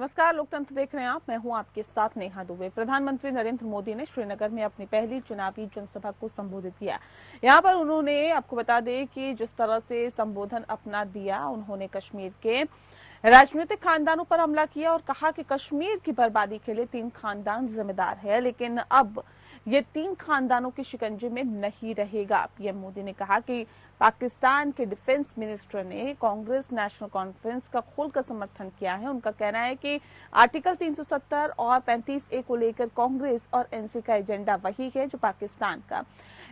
नमस्कार, लोकतंत्र देख रहे हैं आप। मैं हूं आपके साथ नेहा दुबे। प्रधानमंत्री नरेंद्र मोदी ने श्रीनगर में अपनी पहली चुनावी जनसभा को संबोधित किया। यहां पर उन्होंने, आपको बता दें कि जिस तरह से संबोधन अपना दिया, उन्होंने कश्मीर के राजनीतिक खानदानों पर हमला किया और कहा कि कश्मीर की बर्बादी के लिए 3 खानदान जिम्मेदार है, लेकिन अब ये 3 खानदानों के शिकंजे में नहीं रहेगा। पीएम मोदी ने कहा कि पाकिस्तान के डिफेंस मिनिस्टर ने कांग्रेस नेशनल कॉन्फ्रेंस का खुलकर समर्थन किया है। उनका कहना है कि आर्टिकल 370 और 35A को लेकर कांग्रेस और एनसी का एजेंडा वही है जो पाकिस्तान का।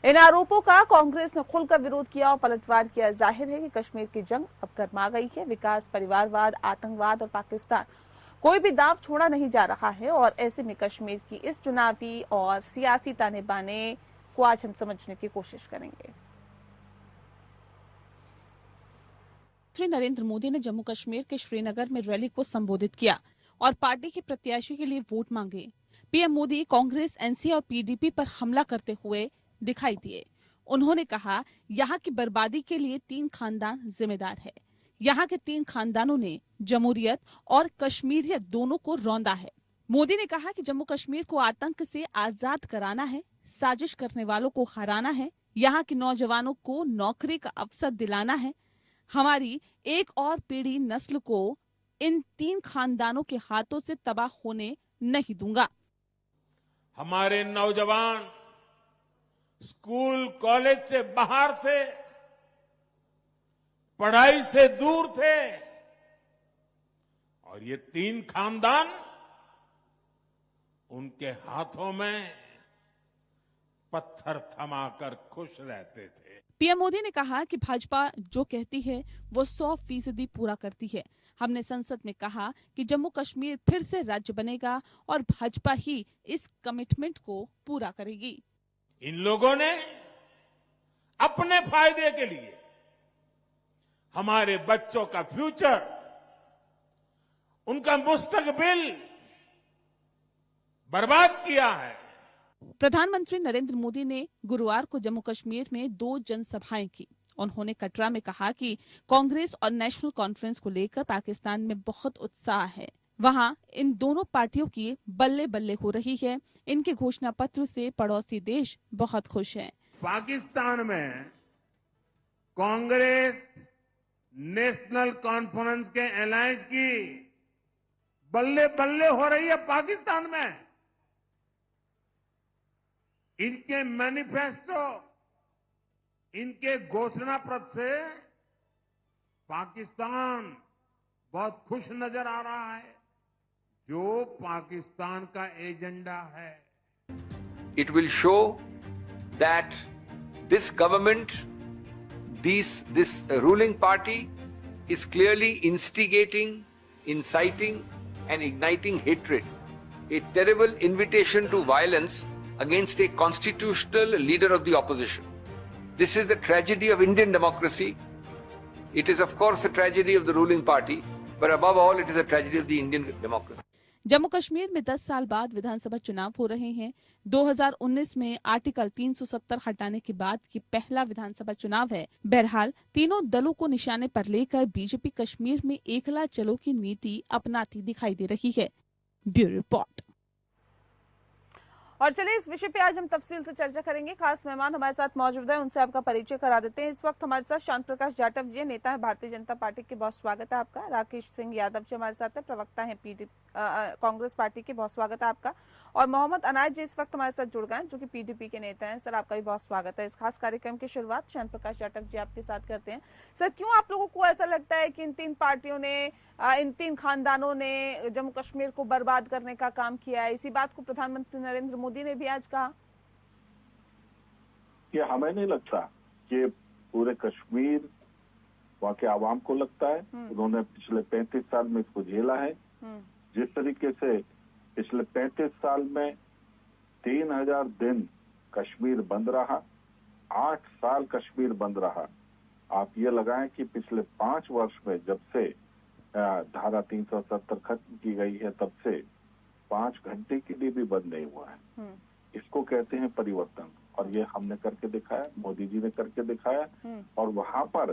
इन आरोपों का कांग्रेस ने खुलकर विरोध किया और पलटवार किया। जाहिर है कि कश्मीर की जंग अब गर्मा गई है। विकास, परिवारवाद, आतंकवाद और पाकिस्तान, कोई भी दाव छोड़ा नहीं जा रहा है और ऐसे में कश्मीर की इस चुनावी और सियासी ताने बाने को आज हम समझने की कोशिश करेंगे। श्री नरेंद्र मोदी ने जम्मू कश्मीर के श्रीनगर में रैली को संबोधित किया और पार्टी के प्रत्याशी के लिए वोट मांगे। पीएम मोदी कांग्रेस, एनसी और पीडीपी पर हमला करते हुए दिखाई दिए। उन्होंने कहा, यहाँ की बर्बादी के लिए 3 खानदान जिम्मेदार है। यहाँ के 3 खानदानों ने जमहूरियत और कश्मीरियत दोनों को रौंदा है। मोदी ने कहा कि जम्मू कश्मीर को आतंक से आजाद कराना है, साजिश करने वालों को हराना है, यहाँ के नौजवानों को नौकरी का अवसर दिलाना है। हमारी एक और पीढ़ी नस्ल को इन 3 खानदानों के हाथों से तबाह होने नहीं दूंगा। हमारे नौजवान स्कूल कॉलेज से बाहर थे, पढ़ाई से दूर थे और ये 3 खानदान उनके हाथों में पत्थर थमाकर खुश रहते थे। पीएम मोदी ने कहा कि भाजपा जो कहती है वो 100% पूरा करती है। हमने संसद में कहा कि जम्मू कश्मीर फिर से राज्य बनेगा और भाजपा ही इस कमिटमेंट को पूरा करेगी। इन लोगों ने अपने फायदे के लिए हमारे बच्चों का फ्यूचर, उनका मुस्तकबिल बर्बाद किया है। प्रधानमंत्री नरेंद्र मोदी ने गुरुवार को जम्मू कश्मीर में 2 जनसभाएं की। उन्होंने कटरा में कहा कि कांग्रेस और नेशनल कॉन्फ्रेंस को लेकर पाकिस्तान में बहुत उत्साह है। वहां इन दोनों पार्टियों की बल्ले बल्ले हो रही है। इनके घोषणा पत्र से पड़ोसी देश बहुत खुश हैं। पाकिस्तान में कांग्रेस नेशनल कॉन्फ्रेंस के अलायंस की बल्ले बल्ले हो रही है। पाकिस्तान में इनके मैनिफेस्टो, इनके घोषणा पत्र से पाकिस्तान बहुत खुश नजर आ रहा है, जो पाकिस्तान का एजेंडा है। It will show that this government, this ruling party is clearly instigating, inciting and igniting hatred, a terrible invitation to violence against a constitutional leader of the opposition. This is the tragedy of Indian democracy. It is of course a tragedy of the ruling party, but above all it is a tragedy of the Indian democracy. Jammu Kashmir में 10 साल बाद विधानसभा चुनाव हो रहे हैं। 2019 में article 370 हटाने के बाद ये पहला विधानसभा चुनाव है। बहरहाल तीनों दलों को निशाने पर लेकर बीजेपी कश्मीर में एकला चलो की नीति अपनाती दिखाई दे रही है। Bureau report. और चलिए, इस विषय पे आज हम तफसील से चर्चा करेंगे। खास मेहमान हमारे साथ मौजूद है, उनसे आपका परिचय करा देते हैं। इस वक्त हमारे साथ शांत प्रकाश जाटव जी, नेता है भारतीय जनता पार्टी के, बहुत स्वागत है आपका। राकेश सिंह यादव जी हमारे साथ है, प्रवक्ता है कांग्रेस पार्टी के, बहुत स्वागत है आपका। और मोहम्मद अनाज जी इस वक्त हमारे साथ जुड़ गए हैं, जो कि पीडीपी के नेता हैं। सर, आपका भी बहुत स्वागत है। इस खास कार्यक्रम की शुरुआत शांत प्रकाश जाटव जी आपके साथ करते हैं। सर, क्यों आप लोगों को ऐसा लगता है कि इन 3 पार्टियों ने, इन 3 खानदानों ने जम्मू कश्मीर को बर्बाद करने का काम किया है? इसी बात को प्रधानमंत्री नरेंद्र मोदी ने भी आज कहा। ये हमें नहीं लगता कि पूरे कश्मीर वहाँ के आवाम को लगता है। उन्होंने पिछले 35 साल में इसको झेला है। जिस तरीके से पिछले 35 साल में 3000 दिन कश्मीर बंद रहा, 8 साल कश्मीर बंद रहा। आप ये लगाएं कि पिछले 5 वर्ष में जब से धारा 370 खत्म की गई है, तब से 5 घंटे के लिए भी बंद नहीं हुआ है। इसको कहते हैं परिवर्तन, और ये हमने करके दिखाया, मोदी जी ने करके दिखाया। और वहां पर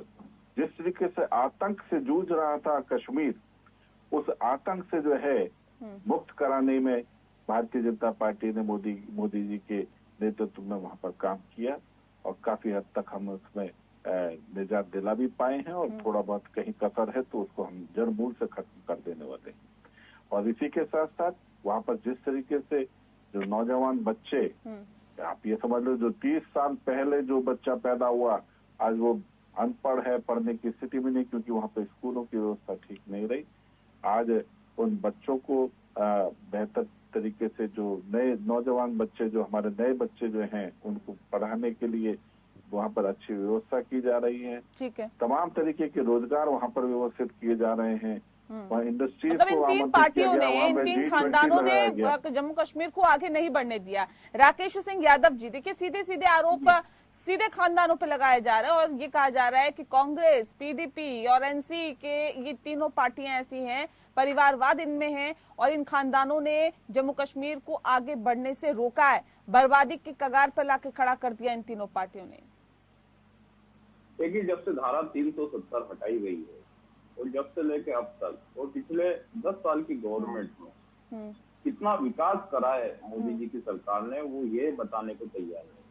जिस तरीके से आतंक से जूझ रहा था कश्मीर, उस आतंक से जो है मुक्त कराने में भारतीय जनता पार्टी ने मोदी जी के नेतृत्व में वहां पर काम किया और काफी हद तक हम उसमें निजात दिला भी पाए हैं और थोड़ा बहुत कहीं कसर है तो उसको हम जड़ मूल से खत्म कर देने वाले हैं। और इसी के साथ साथ वहां पर जिस तरीके से जो नौजवान बच्चे, आप ये समझ लो जो 30 साल पहले जो बच्चा पैदा हुआ आज वो अनपढ़ है, पढ़ने की स्थिति में नहीं, क्योंकि वहां पर स्कूलों की व्यवस्था ठीक नहीं रही। आज उन बच्चों को बेहतर तरीके से जो नए नौजवान बच्चे, जो हमारे नए बच्चे जो हैं, उनको पढ़ाने के लिए वहाँ पर अच्छी व्यवस्था की जा रही है। ठीक है। तमाम तरीके के रोजगार वहाँ पर व्यवस्थित किए जा रहे हैं। वहाँ इंडस्ट्रीज मतलब इन तीन पार्टियों ने, इन तीन खानदानों ने जम्मू कश्मीर को आगे नहीं बढ़ने दिया। राकेश सिंह यादव जी, देखिए सीधे सीधे आरोप सीधे खानदानों पे लगाया जा रहा है और ये कहा जा रहा है कि कांग्रेस, पीडीपी और एनसी के ये तीनों पार्टियां ऐसी हैं, परिवारवाद इनमें है और इन खानदानों ने जम्मू कश्मीर को आगे बढ़ने से रोका है, बर्बादी की कगार पर लाके खड़ा कर दिया इन तीनों पार्टियों ने। देखिए, जब से धारा 370 हटाई गई है और जब से लेके अब तक और पिछले 10 साल की गवर्नमेंट में कितना विकास करा है मोदी जी की सरकार ने, वो ये बताने को तैयार है,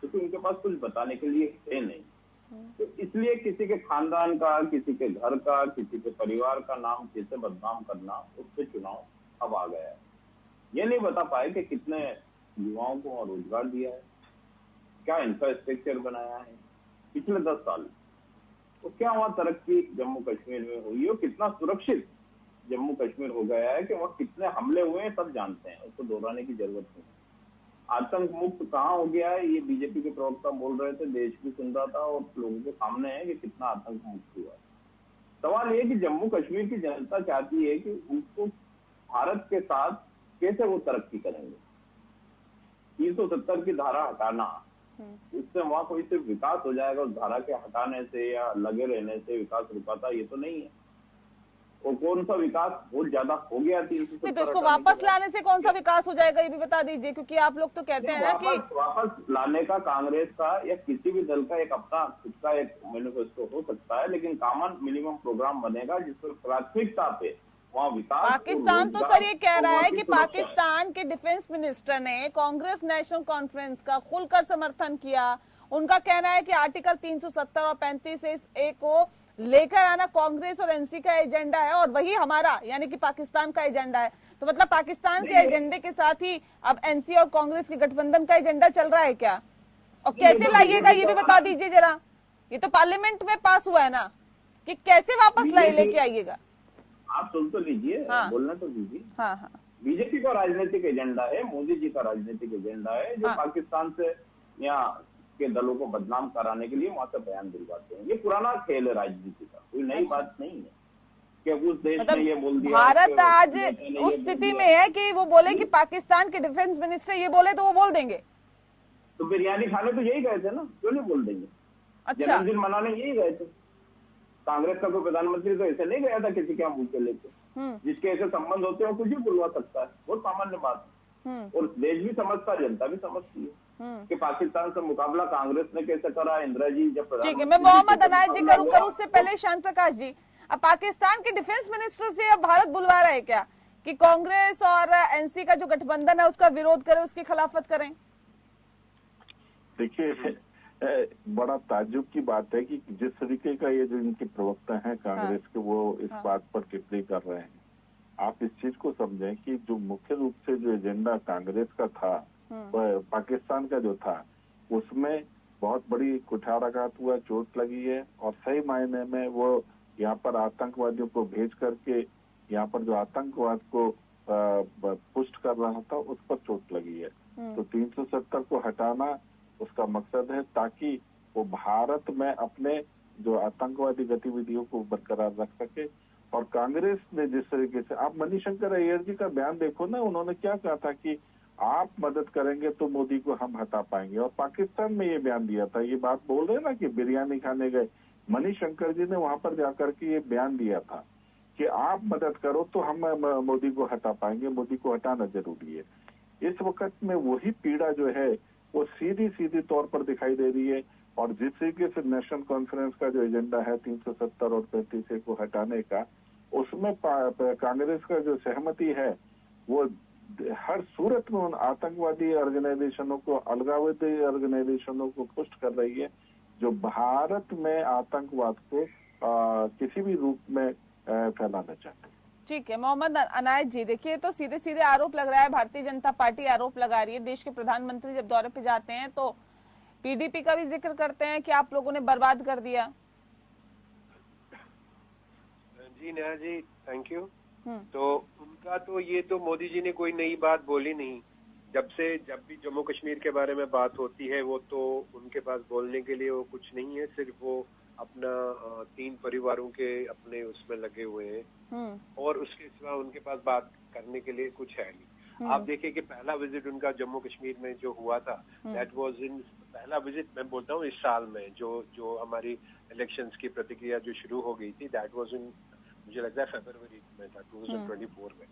क्योंकि उनके पास कुछ बताने के लिए है नहीं। तो इसलिए किसी के खानदान का, किसी के घर का, किसी के परिवार का नाम कैसे बदनाम करना, उससे चुनाव अब आ गया है। ये नहीं बता पाए कि कितने युवाओं को रोजगार दिया है, क्या इंफ्रास्ट्रक्चर बनाया है पिछले 10 साल, तो क्या वहाँ तरक्की जम्मू कश्मीर में हुई और कितना सुरक्षित जम्मू कश्मीर हो गया है कि वहाँ कितने हमले हुए हैं सब जानते हैं, उसको दोहराने की जरूरत नहीं। आतंक मुक्त कहाँ हो गया है, ये बीजेपी के प्रवक्ता बोल रहे थे, देश भी सुन रहा था और लोगों के सामने है कि कितना आतंक मुक्त हुआ है। सवाल ये कि जम्मू कश्मीर की जनता चाहती है कि उसको भारत के साथ कैसे वो तरक्की करेंगे। 370 की धारा हटाना, उससे वहां कोई सिर्फ विकास हो जाएगा उस धारा के हटाने से या लगे रहने से विकास रुकाता, ये तो नहीं है। और कौन सा विकास बहुत ज्यादा हो गया 370, तो इसको वापस लाने से कौन सा विकास हो जाएगा ये भी बता दीजिए, क्योंकि आप लोग तो कहते हैं कि वापस लाने का कांग्रेस का या किसी भी दल का एक अपना खुद का एक मैनिफेस्टो हो सकता है, लेकिन कॉमन मिनिमम प्रोग्राम बनेगा जिस पर प्राथमिकता पे वहाँ विकास। पाकिस्तान तो सर ये कह रहा है कि पाकिस्तान के डिफेंस मिनिस्टर ने कांग्रेस नेशनल कॉन्फ्रेंस का खुलकर समर्थन किया। उनका कहना है कि आर्टिकल 370 और 35A को लेकर आना कांग्रेस और एनसी का एजेंडा है और वही हमारा यानी कि पाकिस्तान का एजेंडा है। तो मतलब पाकिस्तान के एजेंडे के साथ ही अब एनसी और कांग्रेस के गठबंधन का एजेंडा चल रहा है क्या, और कैसे लाइएगा ये भी बता दीजिए जरा। ये तो पार्लियामेंट में पास हुआ है ना, कि कैसे वापस लेके आइएगा। आप सुन तो लीजिए, बोलना तो दीजिए। हाँ। बीजेपी का राजनीतिक एजेंडा है, मोदी जी का राजनीतिक एजेंडा है, जो पाकिस्तान से यहाँ के दलों को बदनाम कराने के लिए वहां से बयान दिलवाते हैं। ये पुराना खेल है राजनीति का, कोई नई बात नहीं है कि उस देश ने ये बोल दिया। भारत आज उस स्थिति में है कि वो बोले कि पाकिस्तान के डिफेंस मिनिस्टर ये बोले तो वो बोल देंगे। तो बिरयानी खाने तो यही गए थे ना, क्यों नहीं बोल देंगे। अच्छा, जन्मदिन मनाने यही गए थे। कांग्रेस का कोई प्रधानमंत्री तो ऐसे नहीं गया था किसी के यहाँ भूखे लेके। जिसके ऐसे संबंध होते हैं कुछ भी बुलवा सकता है, बहुत सामान्य बात है। और देश भी समझता है, जनता भी समझती है कि पाकिस्तान से मुकाबला कांग्रेस ने कैसे करा। इंदिरा जी जब ठीक है, मैं मोहम्मद अनायत जी करूँ उससे पहले शांत प्रकाश जी, अब पाकिस्तान के डिफेंस मिनिस्टर से अब भारत बुलवा रहा है क्या कि कांग्रेस और एनसी का जो गठबंधन है उसका विरोध करें, उसकी खिलाफत करें? देखिए, बड़ा ताज्जुब की बात है कि जिस तरीके का ये जो इनके प्रवक्ता हैं कांग्रेस के, वो इस बात पर टिप्पणी कर रहे हैं। आप इस चीज को समझें कि जो मुख्य रूप से जो एजेंडा कांग्रेस का था, पाकिस्तान का जो था, उसमें बहुत बड़ी कुठाराघात हुआ, चोट लगी है और सही मायने में वो यहाँ पर आतंकवादियों को भेज करके यहाँ पर जो आतंकवाद को पुष्ट कर रहा था उस पर चोट लगी है। तो 370 को हटाना उसका मकसद है ताकि वो भारत में अपने जो आतंकवादी गतिविधियों को बरकरार रख सके। और कांग्रेस ने जिस तरीके से, आप मणिशंकर अय्यर जी का बयान देखो ना, उन्होंने क्या कहा था कि आप मदद करेंगे तो मोदी को हम हटा पाएंगे। और पाकिस्तान में ये बयान दिया था, ये बात बोल रहे ना कि बिरयानी खाने गए, मणिशंकर जी ने वहां पर जाकर के ये बयान दिया था कि आप मदद करो तो हम मोदी को हटा पाएंगे, मोदी को हटाना जरूरी है। इस वक्त में वही पीड़ा जो है वो सीधी तौर पर दिखाई दे रही है। और जिस तरीके से नेशनल कॉन्फ्रेंस का जो एजेंडा है 370 और 35A को हटाने का, उसमें कांग्रेस का जो सहमति है वो हर सूरत में उन आतंकवादी ऑर्गेनाइजेशनों को, अलगाववादी ऑर्गेनाइजेशनों को पुष्ट कर रही है जो भारत में आतंकवाद को किसी भी रूप में फैलाना चाहते हैं। ठीक है मोहम्मद अनायत जी, देखिए तो सीधे सीधे आरोप लग रहा है, भारतीय जनता पार्टी आरोप लगा रही है, देश के प्रधानमंत्री जब दौरे पे जाते हैं तो पीडीपी का भी जिक्र करते हैं कि आप लोगों ने बर्बाद कर दिया। जी नेहा जी, थैंक यू। तो उनका तो ये तो मोदी जी ने कोई नई बात बोली नहीं। जब भी जम्मू कश्मीर के बारे में बात होती है वो तो उनके पास बोलने के लिए वो कुछ नहीं है, सिर्फ वो अपना 3 परिवारों के अपने उसमें लगे हुए हैं और उसके सिवा उनके पास बात करने के लिए कुछ है नहीं। आप देखिए कि पहला विजिट उनका जम्मू कश्मीर में जो हुआ था, दैट वाज इन पहला विजिट मैं बोलता हूँ इस साल में, जो हमारी इलेक्शंस की प्रतिक्रिया जो शुरू हो गई थी, दैट वाज इन मुझे लगता है फरवरी में था 2024 में।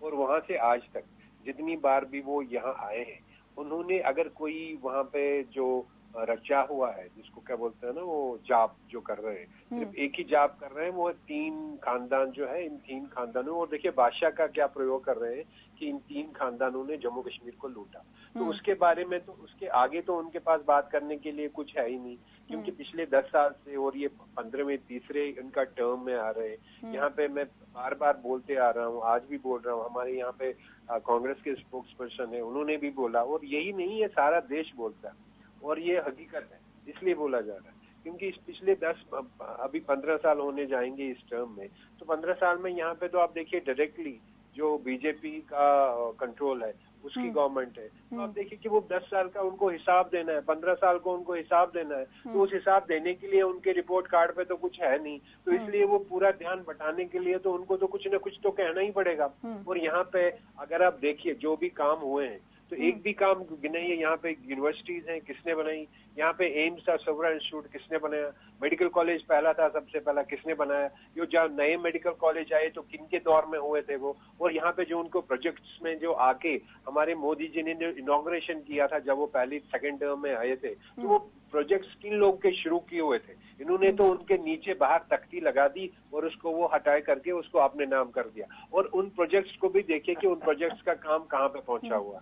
और वहां से आज तक जितनी बार भी वो यहाँ आए हैं, उन्होंने अगर कोई वहाँ पे जो रचा हुआ है, जिसको क्या बोलते हैं ना, वो जाप जो कर रहे हैं, सिर्फ एक ही जाप कर रहे हैं, वो 3 खानदान जो है, इन 3 खानदानों, और देखिए बादशाह का क्या प्रयोग कर रहे हैं कि इन 3 खानदानों ने जम्मू कश्मीर को लूटा। तो उसके बारे में तो उसके आगे तो उनके पास बात करने के लिए कुछ है ही नहीं, क्योंकि पिछले 10 साल से और ये 15वें तीसरे इनका टर्म में आ रहे हैं। यहाँ पे मैं बार बार बोलते आ रहा हूँ, आज भी बोल रहा हूँ, हमारे यहाँ पे कांग्रेस के स्पोक्स पर्सन है, उन्होंने भी बोला, और यही नहीं है सारा देश बोलता है और ये हकीकत है, इसलिए बोला जा रहा है क्योंकि इस पिछले अभी 15 साल होने जाएंगे इस टर्म में। तो 15 साल में यहाँ पे तो आप देखिए डायरेक्टली जो बीजेपी का कंट्रोल है उसकी गवर्नमेंट है, तो आप देखिए कि वो 10 साल का उनको हिसाब देना है, 15 साल को उनको हिसाब देना है, तो उस हिसाब देने के लिए उनके रिपोर्ट कार्ड पे तो कुछ है नहीं, तो इसलिए वो पूरा ध्यान बटाने के लिए तो उनको तो कुछ ना कुछ तो कहना ही पड़ेगा। और यहाँ पे अगर आप देखिए जो भी काम हुए हैं, तो एक भी काम गिनाइए। यहाँ पे यूनिवर्सिटीज हैं, किसने बनाई? यहाँ पे एम्स था, सोवरेन इंस्टीट्यूट किसने बनाया? मेडिकल कॉलेज पहला था, सबसे पहला किसने बनाया? ये जब नए मेडिकल कॉलेज आए तो किनके दौर में हुए थे वो? और यहाँ पे जो उनको प्रोजेक्ट्स में जो आके हमारे मोदी जी ने इनॉग्रेशन किया था जब वो पहली सेकेंड टर्म में आए थे, तो वो प्रोजेक्ट्स किन लोग के शुरू किए हुए थे? इन्होंने तो उनके नीचे बाहर तख्ती लगा दी और उसको वो हटाए करके उसको अपने नाम कर दिया। और उन प्रोजेक्ट्स को भी देखिए कि उन प्रोजेक्ट्स का काम कहाँ पे पहुंचा हुआ।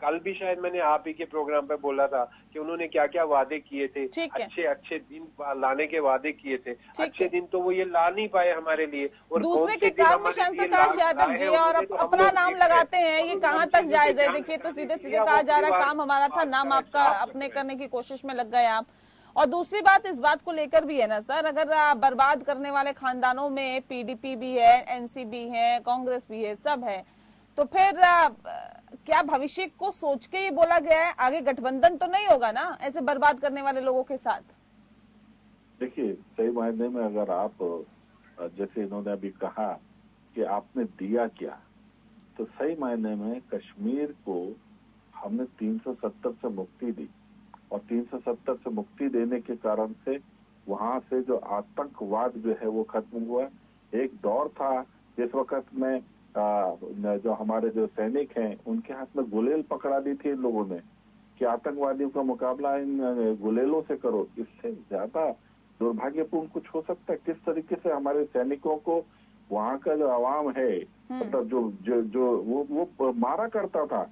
कल भी शायद मैंने आप ही के प्रोग्राम पे बोला था कि उन्होंने क्या क्या वादे किए थे, अच्छे दिन लाने के वादे किए थे, अच्छे दिन तो वो ये ला नहीं पाए हमारे लिए। और दूसरे के काम में श्याम प्रकाश यादव जी और अपना नाम लगाते हैं, ये कहाँ तक जायज है? देखिए तो सीधे सीधे कहा जा रहा है काम हमारा था, नाम आपका अपने करने की कोशिश में लग गए आप। और दूसरी बात इस बात को लेकर भी है ना सर, अगर बर्बाद करने वाले खानदानों में पीडीपी भी है, एनसीपी है, कांग्रेस भी है, सब है, तो फिर क्या भविष्य को सोच के ये बोला गया है आगे गठबंधन तो नहीं होगा ना ऐसे बर्बाद करने वाले लोगों के साथ? देखिए सही मायने में अगर आप जैसे इन्होंने अभी कहा कि आपने दिया क्या, तो सही मायने में कश्मीर को हमने 370 से मुक्ति दी और 370 से मुक्ति देने के कारण से वहां से जो आतंकवाद जो है वो खत्म हुआ। एक दौर था जिस वक्त में जो हमारे जो सैनिक हैं उनके हाथ में गुलेल पकड़ा दी थी इन लोगों ने कि आतंकवादियों का मुकाबला इन गुलेलों से करो। इससे ज्यादा दुर्भाग्यपूर्ण कुछ हो सकता है? किस तरीके से हमारे सैनिकों को वहाँ का जो आवाम है मतलब जो वो मारा करता था।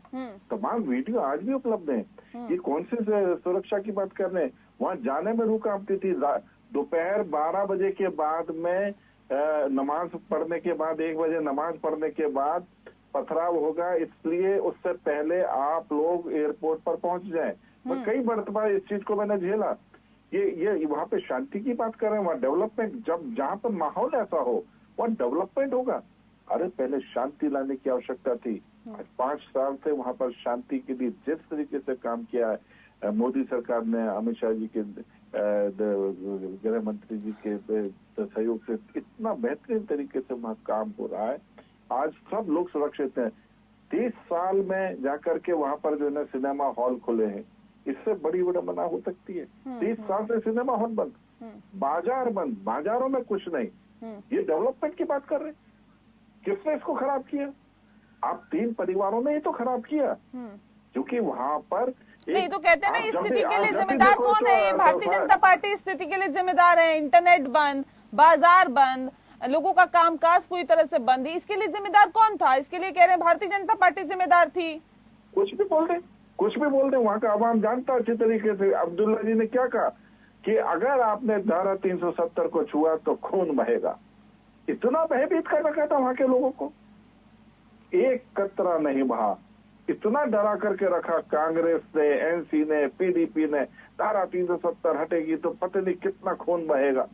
तमाम वीडियो आज भी उपलब्ध हैं। ये कौन सी सुरक्षा की बात कर रहे हैं? वहाँ जाने में रूह कांपती थी। दोपहर 12 बजे के बाद में नमाज पढ़ने के बाद 1 बजे नमाज पढ़ने के बाद पथराव होगा, इसलिए उससे पहले आप लोग एयरपोर्ट पर पहुंच जाएं। मैं कई मरतबा इस चीज को मैंने झेला। ये वहाँ पे शांति की बात कर रहे हैं, वहाँ डेवलपमेंट, जब जहाँ पर माहौल ऐसा हो वहाँ डेवलपमेंट होगा। अरे पहले शांति लाने की आवश्यकता थी। आज 5 साल से वहाँ पर शांति के लिए जिस तरीके से काम किया है मोदी सरकार ने, अमित शाह जी के गृह मंत्री जी के सहयोग से इतना बेहतरीन तरीके से वहाँ काम हो रहा है। आज सब लोग सुरक्षित हैं। 30 साल में जाकर के वहाँ पर जो है सिनेमा हॉल खुले हैं, इससे बड़ी विडंबना हो सकती है? 30 साल से सिनेमा हॉल बंद, बाजार बंद, बाजारों में कुछ नहीं। ये डेवलपमेंट की बात कर रहे हैं। किसने इसको खराब किया? आप 3 परिवारों ने ही तो खराब किया, क्योंकि वहाँ पर नहीं तो कहते हैं ना इस स्थिति के लिए जिम्मेदार कौन है? भारतीय जनता पार्टी स्थिति के लिए जिम्मेदार है। इंटरनेट बंद, बाजार बंद, लोगों का कामकाज पूरी तरह से बंद है, इसके लिए जिम्मेदार कौन था? इसके लिए कह रहे हैं भारतीय जनता पार्टी जिम्मेदार थी। कुछ भी बोल रहे वहां का आवाम जानता अच्छी तरीके से। अब्दुल्ला जी ने क्या कहा कि अगर आपने धारा 370 को छुआ तो खून बहेगा। इतना भयभीत कर रखा था वहां के लोगों को, एक कतरा नहीं बहा। इतना डरा करके रखा कांग्रेस ने, एनसी ने, पीडीपी ने, धारा 370 हटेगी तो पता नहीं कितना खून बहेगा।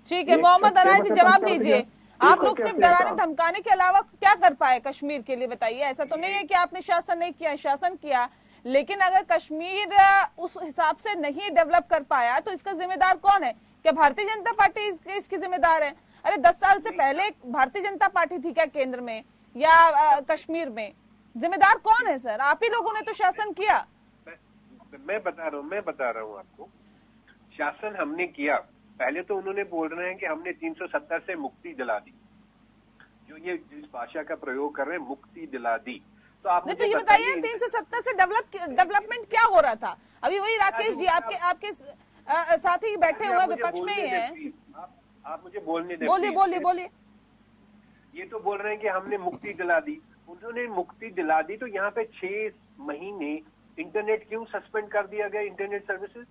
ठीक है, मोहम्मद अनाज जी जवाब दीजिए, आप लोग सिर्फ डराने धमकाने के अलावा क्या कर पाए कश्मीर के लिए, बताइए। ऐसा तो नहीं है कि आपने शासन नहीं किया, शासन किया, लेकिन अगर कश्मीर उस हिसाब से नहीं डेवलप कर पाया तो इसका जिम्मेदार कौन है? क्या भारतीय जनता पार्टी इसकी जिम्मेदार है? अरे 10 साल से पहले भारतीय जनता पार्टी थी क्या केंद्र में या कश्मीर में? जिम्मेदार कौन है सर? आप ही लोगों ने तो शासन किया। मैं बता रहा हूँ आपको, शासन हमने किया। पहले तो उन्होंने बोल रहे हैं कि हमने 370 से मुक्ति दिला दी, जो ये जिस भाषा का प्रयोग कर रहे हैं, मुक्ति दिला दी। तो आप नहीं, तो ये बताइए 370 से डेवलपमेंट क्या हो रहा था? अभी वही राकेश जी आपके साथी बैठे हुए विपक्ष में ही हैं। आप मुझे बोलने दें। बोलिए। ये तो बोल रहे हैं कि हमने मुक्ति दिला दी। उन्होंने मुक्ति दिला दी तो यहाँ पे 6 महीने इंटरनेट क्यों सस्पेंड कर दिया गया? इंटरनेट सर्विसेज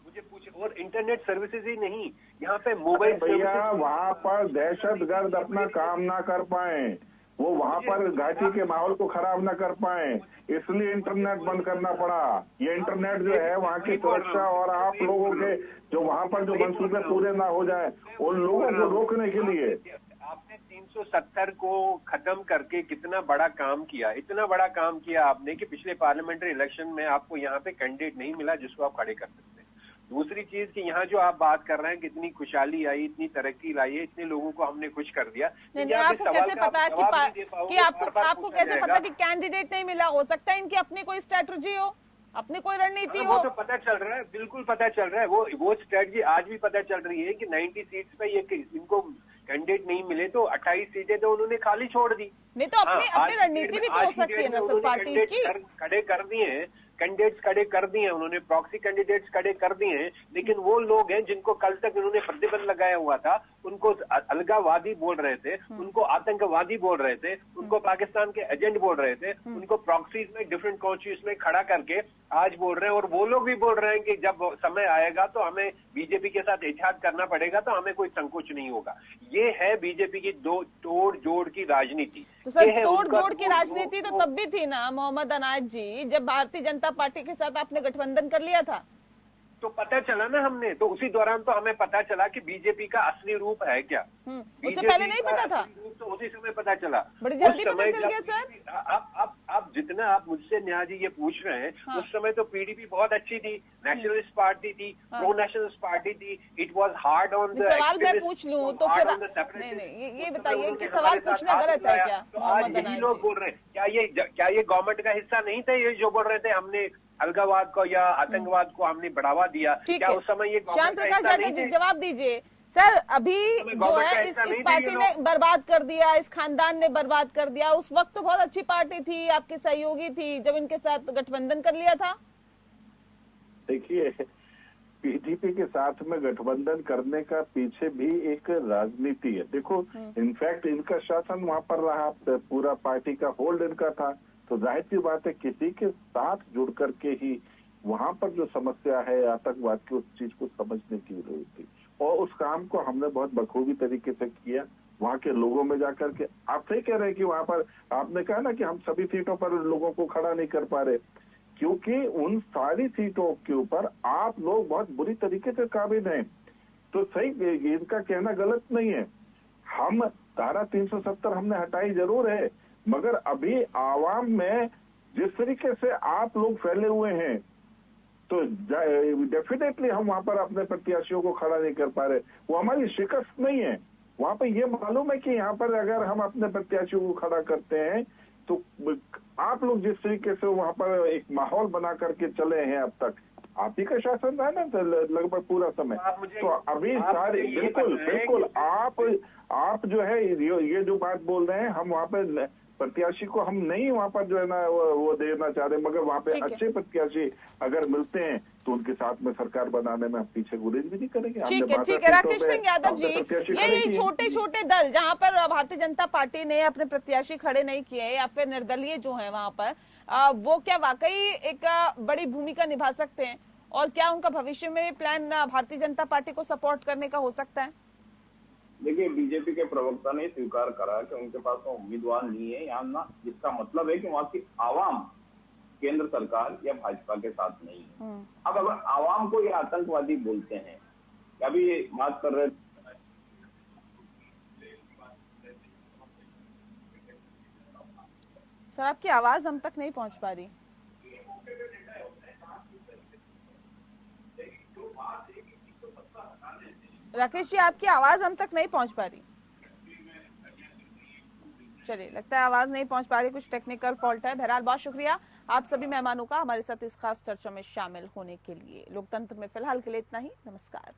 मुझे पूछे। और इंटरनेट सर्विसेज ही नहीं, यहाँ पे मोबाइल भैया वहाँ पर दहशतगर्द अपना काम ना कर पाए, वो वहाँ पर घाटी के माहौल को खराब ना कर पाए, इसलिए इंटरनेट बंद करना पड़ा। ये इंटरनेट जो है वहाँ की सुरक्षा और आप लोगों के जो वहाँ पर जो मंसूबे पूरे ना हो जाए उन लोगों को रोकने के लिए आपने 370 को खत्म करके कितना बड़ा काम किया, इतना बड़ा काम किया आपने कि पिछले पार्लियामेंट्री इलेक्शन में आपको यहाँ पे कैंडिडेट नहीं मिला जिसको आप खड़े कर सकते हैं। दूसरी चीज कि यहाँ जो आप बात कर रहे हैं कितनी खुशहाली आई, इतनी तरक्की लाई है, इतने लोगों को हमने खुश कर दिया। नहीं, आपको कैसे पता है कि आपको कैसे पता कि कैंडिडेट नहीं मिला? हो सकता है इनकी अपनी कोई स्ट्रेटजी हो, अपनी कोई रणनीति हो। वो तो पता चल रहा है, बिल्कुल पता चल रहा है। वो स्ट्रेटजी आज भी पता चल रही है कि 90 सीट्स पे ये इनको कैंडिडेट नहीं मिले तो 28 सीटें तो उन्होंने खाली छोड़ दी। नहीं तो अपनी रणनीति भी तो हो सकती है ना सर पार्टी की। खड़े कर दिए हैं कैंडिडेट्स, खड़े कर दिए हैं उन्होंने, प्रॉक्सी कैंडिडेट्स खड़े कर दिए हैं, लेकिन वो लोग हैं जिनको कल तक उन्होंने प्रतिबंध लगाया हुआ था, उनको अलगावादी बोल रहे थे, उनको आतंकवादी बोल रहे थे, उनको पाकिस्तान के एजेंट बोल रहे थे, उनको प्रॉक्सीज में डिफरेंट कॉन्स्टिट्यूंसीज में खड़ा करके आज बोल रहे हैं। और वो लोग भी बोल रहे हैं कि जब समय आएगा तो हमें बीजेपी के साथ इत्तेहाद करना पड़ेगा, तो हमें कोई संकोच नहीं होगा। ये है बीजेपी की तोड़ जोड़ की राजनीति। तो सर तोड़ जोड़ की राजनीति तो तब भी थी ना मोहम्मद अनाज जी, जब भारतीय जनता पार्टी के साथ आपने गठबंधन कर लिया था। तो पता चला ना हमने, तो उसी दौरान तो हमें पता चला कि बीजेपी का असली रूप है क्या। उससे पहले नहीं पता था, तो उसी समय पता चला, बड़ी जल्दी पता चल गया सर। आप जितना आप मुझसे न्याय जी ये पूछ रहे हैं, उस समय तो पीडीपी बहुत अच्छी थी, नेशनलिस्ट पार्टी थी, प्रो नेशनलिस्ट पार्टी थी। It was hard on the सवाल मैं पूछ लूं तो फिर नहीं, ये बताइए कि सवाल पूछना गलत है क्या? तो आज यही लोग बोल रहे हैं, क्या ये गवर्नमेंट का हिस्सा नहीं था? ये जो बोल रहे थे हमने अलगावाद को या आतंकवाद को हमने बढ़ावा दिया, क्या उस समय ये श्याम प्रकाश यादव जी जवाब दीजिए सर। अभी जो है इस पार्टी ने बर्बाद कर दिया, इस खानदान ने बर्बाद कर दिया। उस वक्त तो बहुत अच्छी पार्टी थी, आपकी सहयोगी थी, जब इनके साथ गठबंधन कर लिया था। देखिए पीडीपी के साथ में गठबंधन करने का पीछे भी एक राजनीति है। देखो इनफैक्ट इनका शासन वहां पर रहा, पूरा पार्टी का होल्ड इनका था, तो जाहिर सी बात है किसी के साथ जुड़ करके ही वहां पर जो समस्या है आतंकवाद की, उस चीज को समझने की जरूरत थी। और उस काम को हमने बहुत बखूबी तरीके से किया वहां के लोगों में जाकर के। आप सही कह रहे हैं कि वहां पर आपने कहा ना कि हम सभी सीटों पर लोगों को खड़ा नहीं कर पा रहे, क्योंकि उन सारी सीटों के ऊपर आप लोग बहुत बुरी तरीके से काबिज हैं। तो सही, इनका कहना गलत नहीं है। हम धारा 370 हमने हटाई जरूर है, मगर अभी आवाम में जिस तरीके से आप लोग फैले हुए हैं तो डेफिनेटली हम वहां पर अपने प्रत्याशियों को खड़ा नहीं कर पा रहे। वो हमारी शिकस्त नहीं है, वहां पर ये मालूम है कि यहाँ पर अगर हम अपने प्रत्याशियों को खड़ा करते हैं तो आप लोग जिस तरीके से वहां पर एक माहौल बना करके चले हैं अब तक, आप ही का शासन है ना लगभग पूरा समय, तो अभी सारे बिल्कुल आप जो है ये जो बात बोल रहे हैं, हम वहाँ पे प्रत्याशी को हम नहीं वहाँ पर जो है ना वो देना चाह रहे, मगर वहाँ पे ठीक है। अच्छे प्रत्याशी अगर मिलते हैं तो उनके साथ में सरकार बनाने में हम पीछे गुरेज भी नहीं करेंगे। हमने ठीक है, 12 ठीक है। राकेश सीटों पे सिंह यादव जी, अपने प्रत्याशी खड़े ये किए। छोटे छोटे दल जहां पर भारतीय जनता पार्टी ने अपने प्रत्याशी खड़े नहीं किए या फिर निर्दलीय जो है वहां पर वो क्या वाकई एक बड़ी भूमिका निभा सकते हैं, और क्या उनका भविष्य में प्लान भारतीय जनता पार्टी को सपोर्ट करने का हो सकता है? देखिए, बीजेपी के प्रवक्ता ने स्वीकार करा कि उनके पास तो उम्मीदवार नहीं है यहाँ ना, जिसका मतलब है कि वहाँ की आवाम केंद्र सरकार या भाजपा के साथ नहीं है। अब अगर आवाम को ये आतंकवादी बोलते हैं, अभी बात कर रहे सर, आपकी आवाज हम तक नहीं पहुंच पा रही। राकेश जी, आपकी आवाज हम तक नहीं पहुंच पा रही। चलिए, लगता है आवाज नहीं पहुंच पा रही, कुछ टेक्निकल फॉल्ट है। बहरहाल बहुत शुक्रिया आप सभी मेहमानों का हमारे साथ इस खास चर्चा में शामिल होने के लिए। लोकतंत्र में फिलहाल के लिए इतना ही। नमस्कार।